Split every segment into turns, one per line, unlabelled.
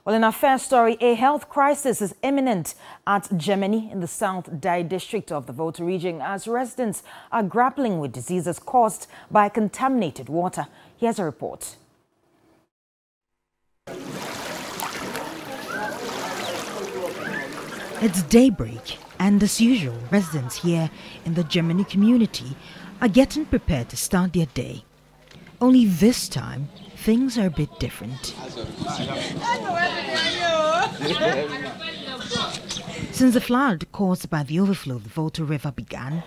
Well, in our first story, a health crisis is imminent at Germany in the South Dai district of the Volta region as residents are grappling with diseases caused by contaminated water. Here's a report. It's daybreak, and as usual, residents here in the Germany community are getting prepared to start their day. Only this time, things are a bit different. Since the flood caused by the overflow of the Volta River began,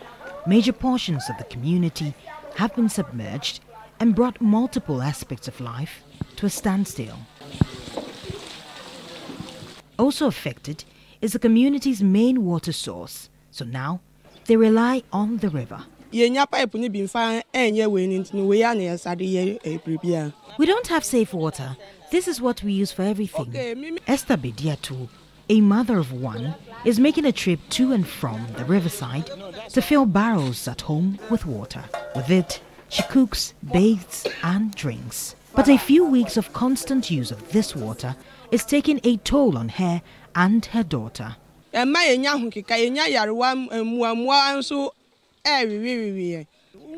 major portions of the community have been submerged and brought multiple aspects of life to a standstill. Also affected is the community's main water source, so now they rely on the river. We don't have safe water. This is what we use for everything. Esther Bediatu, a mother of one, is making a trip to and from the riverside to fill barrels at home with water. With it, she cooks, bathes and drinks. But a few weeks of constant use of this water is taking a toll on her and her daughter.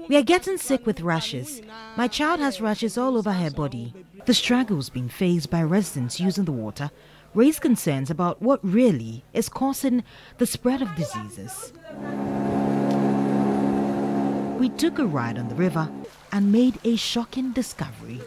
We are getting sick with rashes. My child has rashes all over her body. The struggles being faced by residents using the water raise concerns about what really is causing the spread of diseases. We took a ride on the river and made a shocking discovery.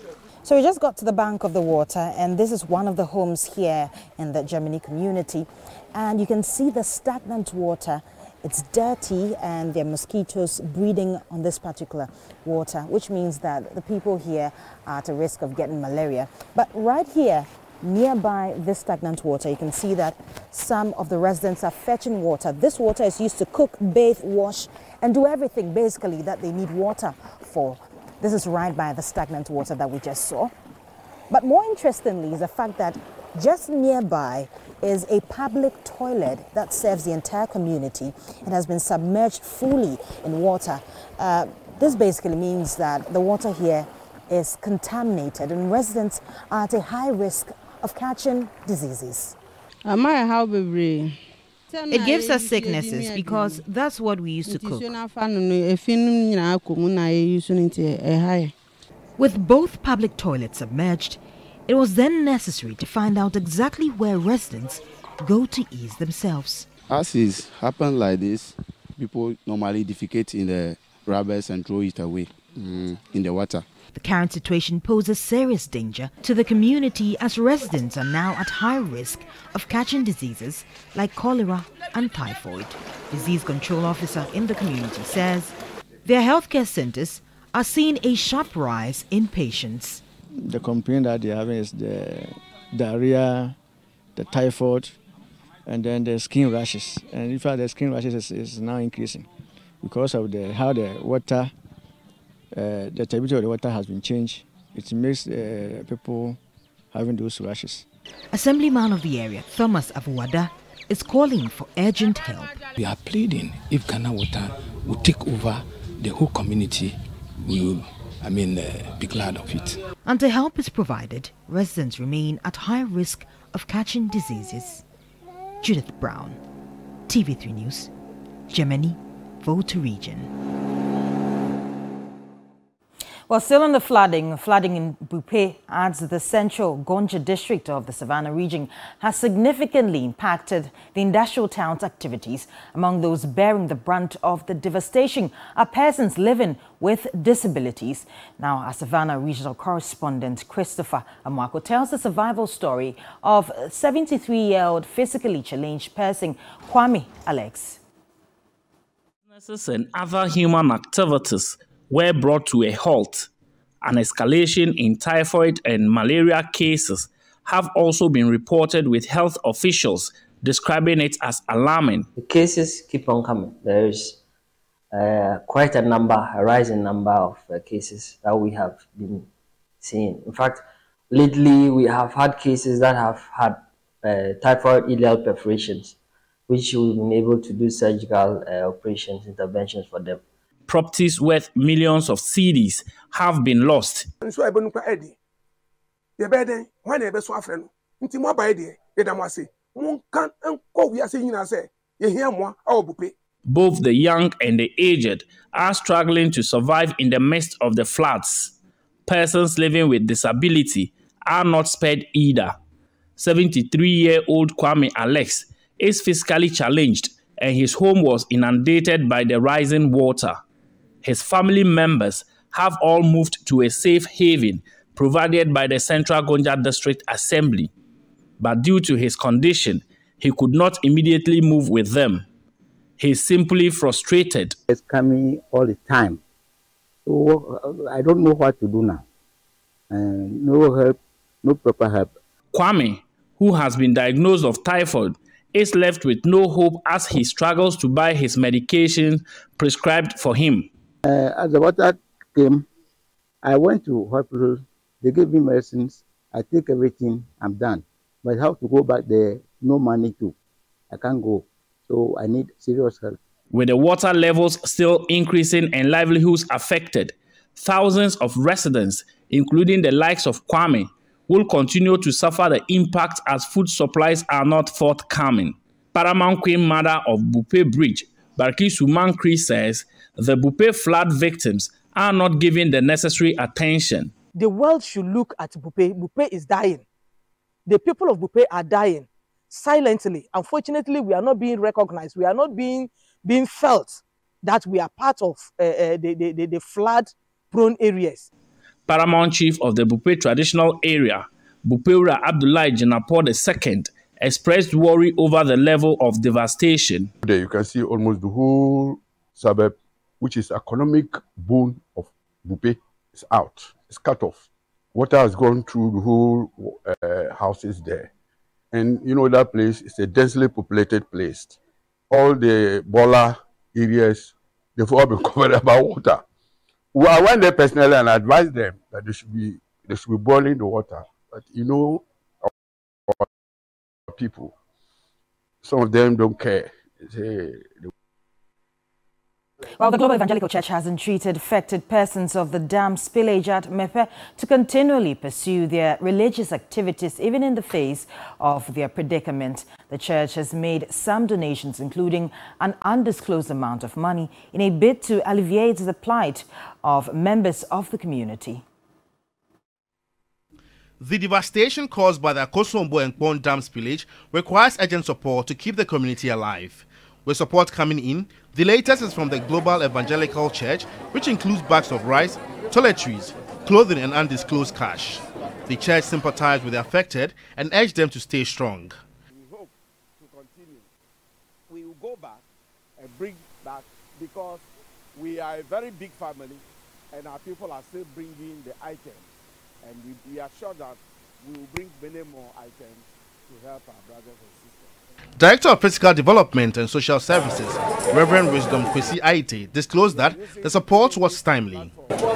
So we just got to the bank of the water, and this is one of the homes here in the Germany community. And you can see the stagnant water. It's dirty and there are mosquitoes breeding on this particular water, which means that the people here are at a risk of getting malaria. But right here, nearby this stagnant water, you can see that some of the residents are fetching water. This water is used to cook, bathe, wash, and do everything basically that they need water for. This is right by the stagnant water that we just saw. But more interestingly is the fact that just nearby is a public toilet that serves the entire community. It has been submerged fully in water. This basically means that the water here is contaminated and residents are at a high risk of catching diseases. It gives us sicknesses because that's what we used to cook. With both public toilets submerged, it was then necessary to find out exactly where residents go to ease themselves.
As it happens like this, people normally defecate in the rubbers and throw it away in the water.
The current situation poses serious danger to the community as residents are now at high risk of catching diseases like cholera and typhoid. Disease control officer in the community says their healthcare centers are seeing a sharp rise in patients.
The complaint that they're having is the diarrhea, the typhoid, and then the skin rashes. And in fact, the skin rashes is now increasing because of how the water, the temperature of the water has been changed. It makes people having those rashes.
Assemblyman of the area, Thomas Avuwada, is calling for urgent help.
We are pleading if Ghana Water will take over the whole community, we will be glad of it.
Until help is provided, residents remain at high risk of catching diseases. Judith Brown, TV3 News, Germany, Volta region. Well, still on the flooding in Bupe adds the central Gonja district of the Savannah region has significantly impacted the industrial town's activities. Among those bearing the brunt of the devastation are persons living with disabilities. Now, our Savannah regional correspondent Christopher Amwako tells the survival story of 73-year-old physically challenged person Kwame Alex.
Businesses and other human activities were brought to a halt. An escalation in typhoid and malaria cases have also been reported, with health officials describing it as alarming.
The cases keep on coming. There is quite a rising number of cases that we have been seeing. In fact, lately we have had cases that have had typhoid ileal perforations, which we've been able to do surgical operations, interventions for them.
Properties worth millions of cedis have been lost.
nti mo abaye de yeda mo ase mo kan enko wi ase nyina se ye hia mo a Bupe.
Both the young and the aged are struggling to survive in the midst of the floods. Persons living with disability are not spared either. 73-year-old Kwame Alex is physically challenged and his home was inundated by the rising water. His family members have all moved to a safe haven provided by the Central Gonja District Assembly. But due to his condition, he could not immediately move with them. He is simply frustrated.
It's coming all the time. So I don't know what to do now. No help, no proper help.
Kwame, who has been diagnosed of typhoid, is left with no hope as he struggles to buy his medication prescribed for him.
As the water came, I went to hospital. They gave me medicines. I take everything. I'm done. But how to go back there? No money too. I can't go. So I need serious help.
With the water levels still increasing and livelihoods affected, thousands of residents, including the likes of Kwame, will continue to suffer the impact as food supplies are not forthcoming. Paramount Queen Mother of Bupe Bridge, Barkisu Mankri, says the Bupe flood victims are not given the necessary attention.
The world should look at Bupe. Bupe is dying. The people of Bupe are dying silently. Unfortunately, we are not being recognized. We are not being felt that we are part of the flood-prone areas.
Paramount Chief of the Bupe traditional area, Bupeura Abdullahi Jinapor II, expressed worry over the level of devastation.
There you can see almost the whole suburb, which is economic boon of Bupe, is out. It's cut off. Water has gone through the whole houses there. And you know that place is a densely populated place. All the Bola areas, they've all been covered by water. Well, I went there personally and advised them that they should be boiling the water. But you know, our people, some of them don't care.
Well, the Global Evangelical Church has entreated affected persons of the dam spillage at Mepe to continually pursue their religious activities even in the face of their predicament. The church has made some donations, including an undisclosed amount of money, in a bid to alleviate the plight of members of the community.
The devastation caused by the Akosombo and Kpon dam spillage requires urgent support to keep the community alive. With support coming in, the latest is from the Global Evangelical Church, which includes bags of rice, toiletries, clothing and undisclosed cash. The church sympathized with the affected and urged them to stay strong.
We hope to continue. We will go back and bring back because we are a very big family and our people are still bringing the items. And we are sure that we will bring many more items to help our brothers and sisters.
Director of Physical Development and Social Services, Reverend Wisdom Kwesi Aite, disclosed that the support was timely.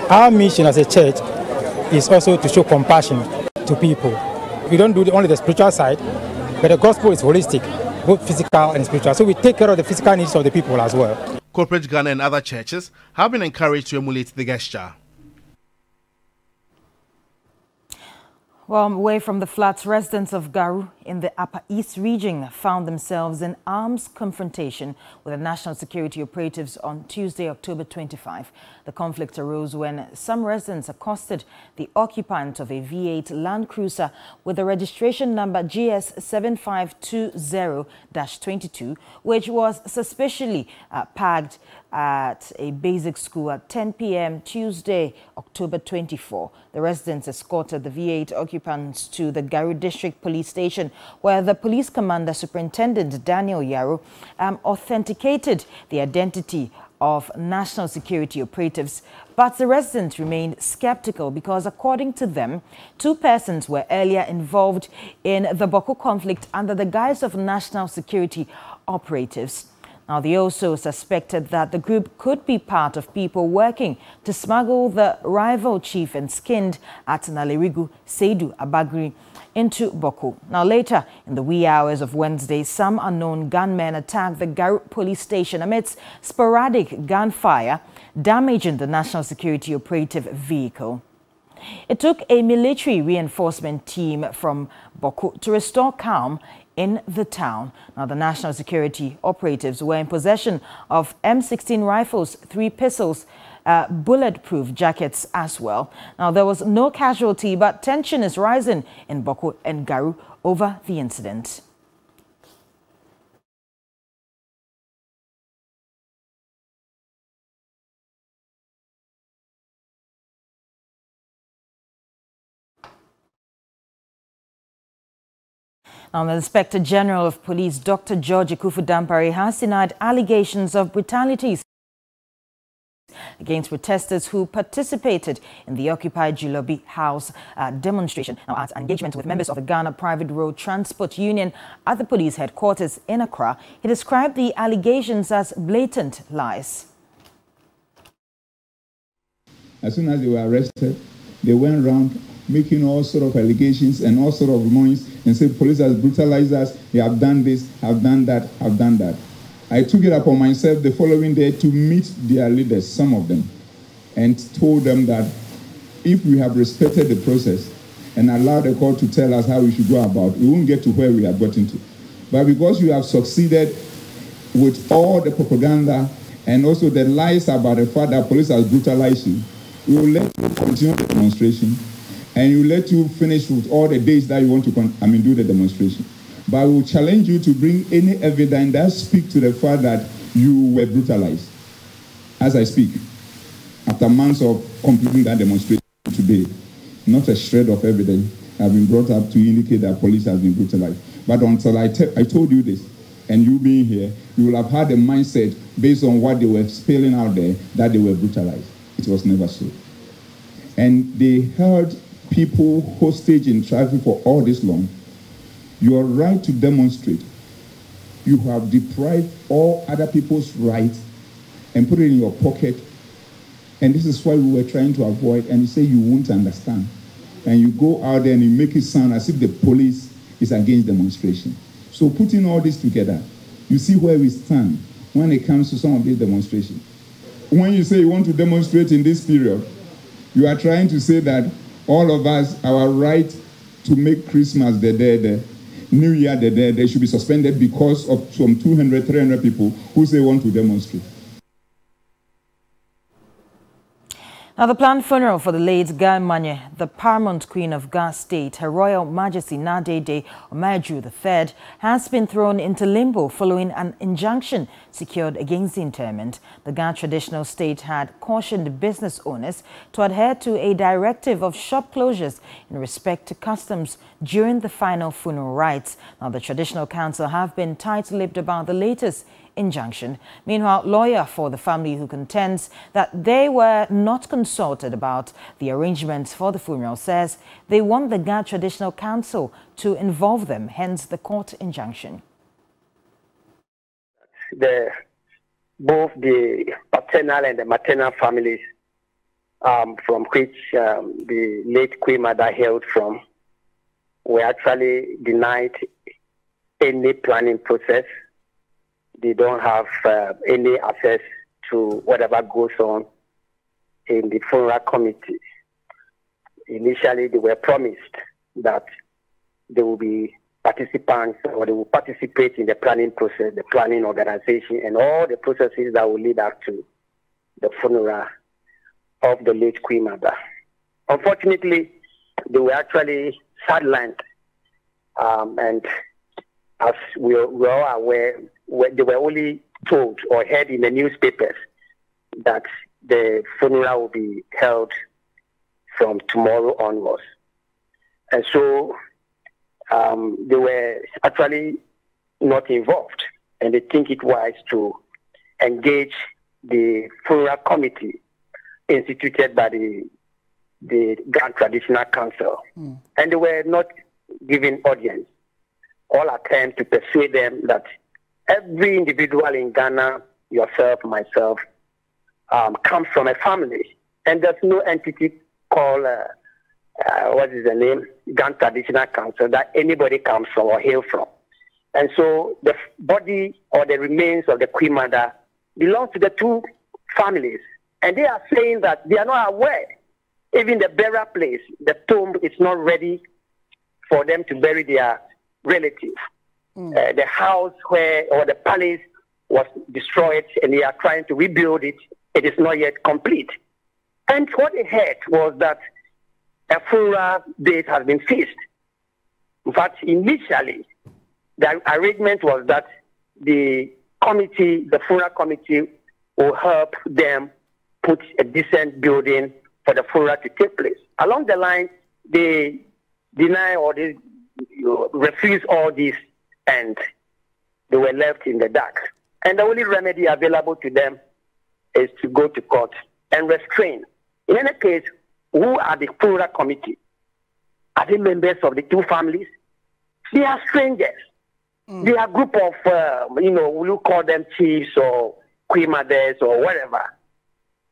Our mission as a church is also to show compassion to people. We don't do only the spiritual side, but the gospel is holistic, both physical and spiritual. So we take care of the physical needs of the people as well.
Corporate Ghana and other churches have been encouraged to emulate the gesture.
Well, away from the floods, residents of Garu in the Upper East region found themselves in arms confrontation with the national security operatives on Tuesday, October 25. The conflict arose when some residents accosted the occupant of a V8 Land Cruiser with the registration number GS7520-22, which was suspiciously parked at a basic school at 10 p.m. Tuesday, October 24. The residents escorted the V8 occupants to the Garu District Police Station, where the police commander, Superintendent Daniel Yaro, authenticated the identity of national security operatives. But the residents remained skeptical because, according to them, two persons were earlier involved in the Boko conflict under the guise of national security operatives. Now, they also suspected that the group could be part of people working to smuggle the rival chief and skinned at Nalerigu, Seidu Abagri, into Boko. Now, later in the wee hours of Wednesday, some unknown gunmen attacked the Garu police station amidst sporadic gunfire, damaging the national security operative vehicle. It took a military reinforcement team from Boko to restore calm in the town. Now, the national security operatives were in possession of M16 rifles, 3 pistols, bulletproof jackets as well. Now, there was no casualty, but tension is rising in Boko and Garu over the incident. Now, the Inspector General of Police, Dr. George Ekufu-Dampare, has denied allegations of brutalities against protesters who participated in the occupied Jilobi House demonstration. Now, at engagement with members of the Ghana Private Road Transport Union at the police headquarters in Accra, he described the allegations as blatant lies.
As soon as they were arrested, they went around making all sort of allegations and all sort of noise and said police has brutalized us, they have done this, have done that, have done that. I took it upon myself the following day to meet their leaders, some of them, and told them that if we have respected the process and allowed the court to tell us how we should go about, we won't get to where we have gotten to. But because you have succeeded with all the propaganda and also the lies about the fact that police has brutalized you, we will let you continue the demonstration and we will let you finish with all the days that you want to do the demonstration. But we will challenge you to bring any evidence that speak to the fact that you were brutalized. As I speak, after months of completing that demonstration today, not a shred of evidence has been brought up to indicate that police has been brutalized. But until I told you this, and you being here, you will have had a mindset based on what they were spelling out there that they were brutalized. It was never so. And they held people hostage in traffic for all this long. Your right to demonstrate, you have deprived all other people's rights and put it in your pocket. And this is what we were trying to avoid. And you say you won't understand. And you go out there and you make it sound as if the police is against demonstration. So putting all this together, you see where we stand when it comes to some of these demonstrations. When you say you want to demonstrate in this period, you are trying to say that all of us, our right to make Christmas the New Year they should be suspended because of some 200, 300 people who say want to demonstrate.
Now, the planned funeral for the late Gai Manye, the paramount queen of Ga State, Her Royal Majesty Nadede Omaju III, has been thrown into limbo following an injunction secured against the interment. The Ga traditional state had cautioned business owners to adhere to a directive of shop closures in respect to customs during the final funeral rites. Now, the Traditional Council have been tight-lipped about the latest injunction. Meanwhile, lawyer for the family who contends that they were not consulted about the arrangements for the funeral says they want the Ga Traditional Council to involve them, hence the court injunction.
Both the paternal and the maternal families from which the late Queen Mother hailed from were actually denied any planning process. They don't have any access to whatever goes on in the funeral committee. Initially, they were promised that they will be participants or they will participate in the planning process, the planning organization, and all the processes that will lead up to the funeral of the late Queen Mother. Unfortunately, they were actually sidelined, and as we are all aware, they were only told or heard in the newspapers that the funeral will be held from tomorrow onwards. And so they were actually not involved, and they think it wise to engage the funeral committee instituted by the Ghana Traditional Council. And they were not given audience. All attempt to persuade them that every individual in Ghana, yourself, myself, comes from a family. And there's no entity called, what is the name, Ghana Traditional Council, that anybody comes from or hail from. And so the body or the remains of the Queen Mother belong to the two families. And they are saying that they are not aware Even the burial place, the tomb is not ready for them to bury their relative. The house or the palace was destroyed and they are trying to rebuild it. It is not yet complete. And what they heard was that a funeral date has been fixed. In fact, initially, the arrangement was that the funeral committee, will help them put a decent building for the funeral to take place. Along the line, they deny or they refuse all this, and they were left in the dark. And the only remedy available to them is to go to court and restrain. In any case, who are the funeral committee? Are they members of the two families? They are strangers. They are a group of, will you call them chiefs or queen mothers or whatever.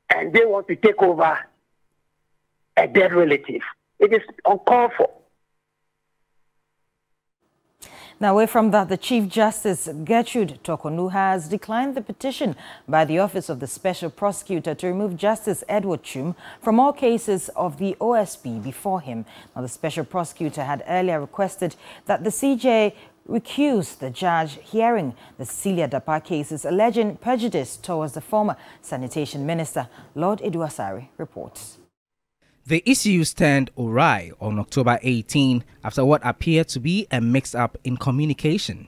And they want to take over a dead relative. It is uncalled for.
Now, away from that, the Chief Justice Gertrude Tokonu has declined the petition by the Office of the Special Prosecutor to remove Justice Edward Chum from all cases of the OSP before him. Now, the Special Prosecutor had earlier requested that the CJ recuse the judge hearing the Cecilia Dapaah cases alleging prejudice towards the former Sanitation Minister. Lord Eduasari reports.
The issues turned awry on October 18 after what appeared to be a mix-up in communication.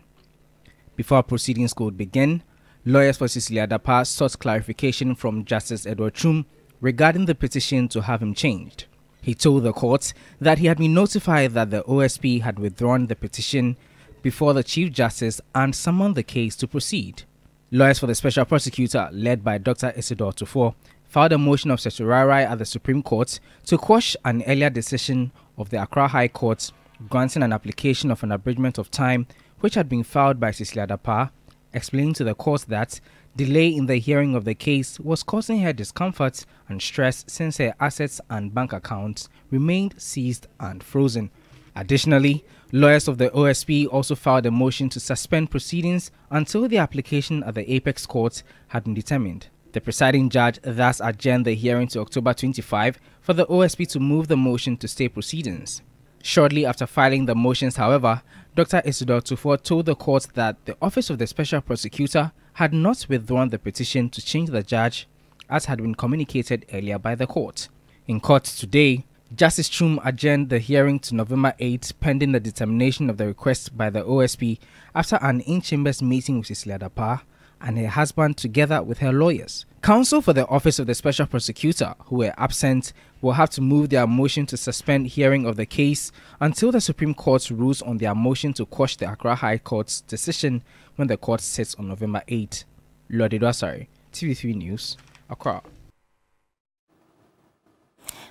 Before proceedings could begin, lawyers for Cecilia Dapaah sought clarification from Justice Edward Chum regarding the petition to have him changed. He told the court that he had been notified that the OSP had withdrawn the petition before the Chief Justice and summoned the case to proceed. Lawyers for the Special Prosecutor, led by Dr. Isidore Tufo, filed a motion of certiorari at the Supreme Court to quash an earlier decision of the Accra High Court granting an application of an abridgment of time which had been filed by Cecilia Dapaah, explaining to the court that delay in the hearing of the case was causing her discomfort and stress since her assets and bank accounts remained seized and frozen. Additionally, lawyers of the OSP also filed a motion to suspend proceedings until the application at the Apex Court had been determined. The presiding judge thus adjourned the hearing to October 25 for the OSP to move the motion to stay proceedings. Shortly after filing the motions, however, Dr. Isidore Tufo told the court that the Office of the Special Prosecutor had not withdrawn the petition to change the judge, as had been communicated earlier by the court. In court today, Justice Chum adjourned the hearing to November 8 pending the determination of the request by the OSP after an in-chambers meeting with Cecilia Dapaah and her husband together with her lawyers. Counsel for the Office of the Special Prosecutor, who were absent, will have to move their motion to suspend hearing of the case until the Supreme Court rules on their motion to quash the Accra High Court's decision when the court sits on November 8. Lord Eduasari, TV3 News, Accra.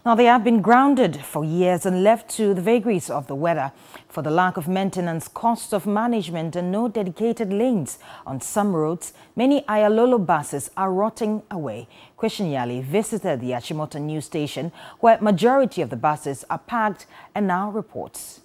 Now, they have been grounded for years and left to the vagaries of the weather for the lack of maintenance, cost of management and no dedicated lanes. On some roads, many Ayalolo buses are rotting away. Christian Yali visited the Achimota news station where majority of the buses are parked and now reports.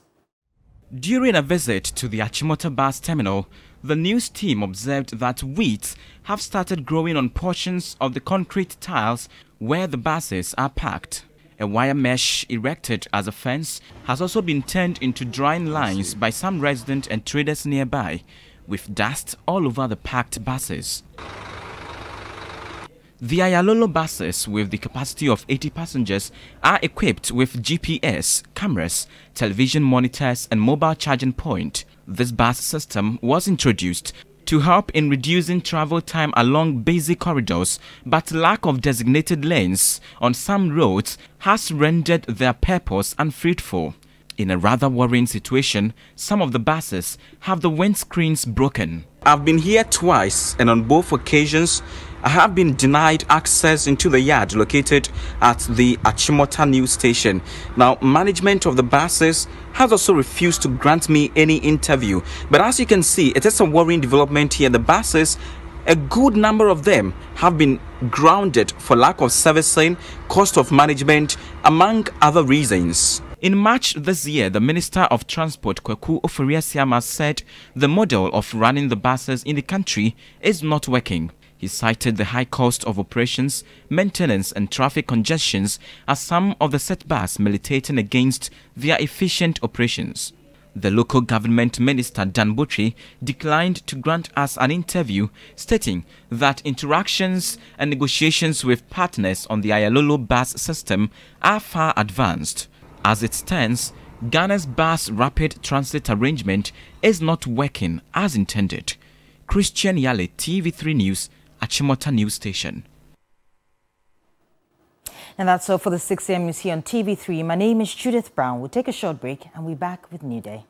During a visit to the Achimota bus terminal, the news team observed that weeds have started growing on portions of the concrete tiles where the buses are parked. A wire mesh erected as a fence has also been turned into drying lines by some residents and traders nearby, with dust all over the parked buses. The Ayalolo buses, with the capacity of 80 passengers, are equipped with GPS, cameras, television monitors and mobile charging point. This bus system was introduced to help in reducing travel time along busy corridors, but lack of designated lanes on some roads has rendered their purpose unfruitful. In a rather worrying situation, some of the buses have the windscreens broken. I've been here twice, and on both occasions I have been denied access into the yard located at the Achimota news station. Now, management of the buses has also refused to grant me any interview. But as you can see, it is a worrying development here. The buses, a good number of them have been grounded for lack of servicing, cost of management, among other reasons. In March this year, the Minister of Transport, Kwaku Ofori-Asiamah, said the model of running the buses in the country is not working. He cited the high cost of operations, maintenance and traffic congestions as some of the setbacks militating against their efficient operations. The local government minister Dan Botry declined to grant us an interview, stating that interactions and negotiations with partners on the Ayalolo bus system are far advanced. As it stands, Ghana's bus rapid transit arrangement is not working as intended. Christian Yale, TV3 News, Achimota News Station.
And that's all for the 6 a.m. news here on TV3. My name is Judith Brown. We'll take a short break and we're back with New Day.